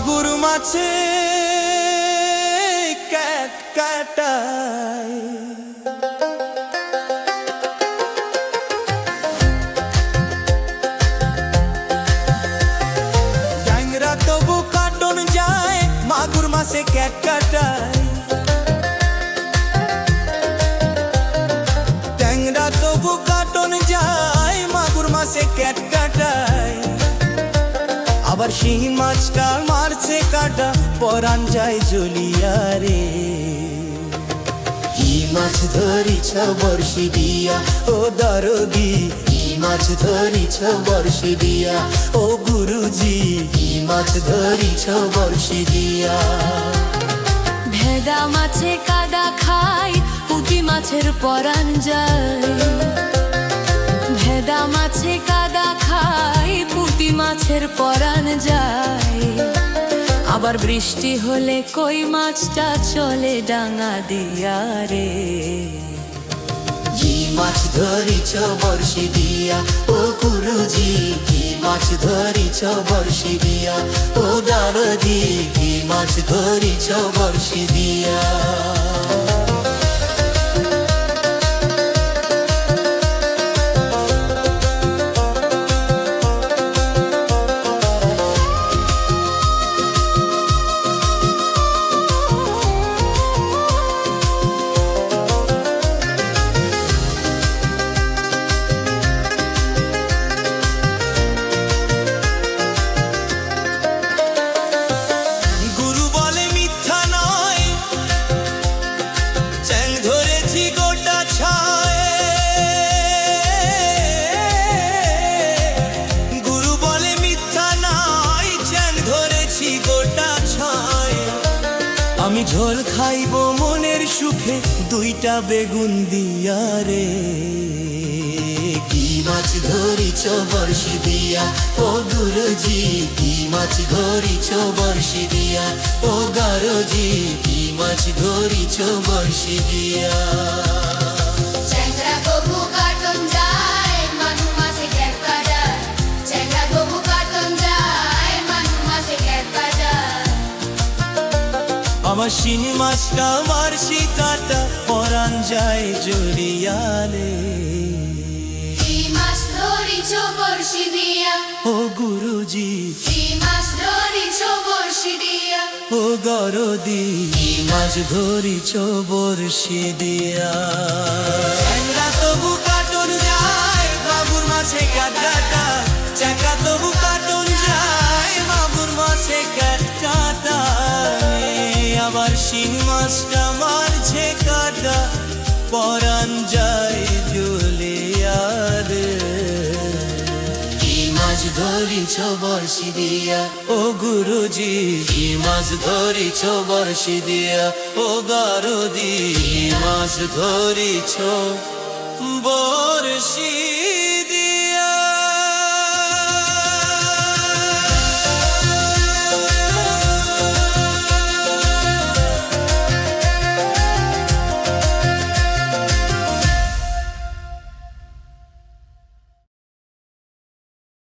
মাগুর মাছে ক্যাট কাটায়, ট্যাংরা তবু কাটন যায়, মাগুর মাছে ক্যাট কাটায়। ট্যাংরা তবু কাটন যায়, মাগুর মাছে ক্যাট কাটায়। আবার শিং মাছটা মারছে কাটা, পরান যায় জ্বলিয়া রে। কি মাছ ধরিছ বর্ষি দিয়া ও দরদি, কি মাছ ধরিছ বর্ষি দিয়া ও গুরুজি, কি মাছ ধরিছ বর্ষি দিয়া। ভেদা মাছে কাদা খায়, পুঁটি মাছের পরান যায়। ভেদা মাছে কাদা খায়, পুঁটি মাছের পরান যায়। আবার বৃষ্টি হলে কই মাছটা চলে ডাঙা দিয়া রে। কি মাছ ধরিছ বর্ষি দিয়া ও গুরুজি, কি মাছ ধরিছ বর্ষি দিয়া ও দরদি, কি মাছ ধরিছ বর্ষি দিয়া। আমি ঝোল খাইব মনের সুখে, দুইটা বেগুন দিয়া রে। কি মাছ ধরিছ বর্ষি দিয়া ও গুরুজি, কি মাছ ধরিছ বর্ষি দিয়া ও গারজি, কি মাছ ধরিছ বর্ষি দিয়া। আমার শিং মাছটা মারছি কাটা, পরান যায় জড়িয়ালে। কি মাছ ধরিছ বর্ষি দিয়া ও গুরুজি, কি মাছ ধরিছ বর্ষি দিয়া ও গরদি, কি মাছ ধরিছ বর্ষি দিয়া। ট্যাংরা তবু কাটন যায়, মাগুর মাছে ক্যাট কাটায়। ট্যাংরা তবু কাটন যায়, মাগুর মাছে ক্যাট কাটায়। আবার শিং মাছটা মারছে কাটা, পরান যায় জ্বলিয়া রে। কি মাছ ধরিছ বর্ষি দিয়া ও গুরুজি, কি মাছ ধরিছ বর্ষি দিয়া ও গরদি, কি মাছ ধরিছ বর্ষি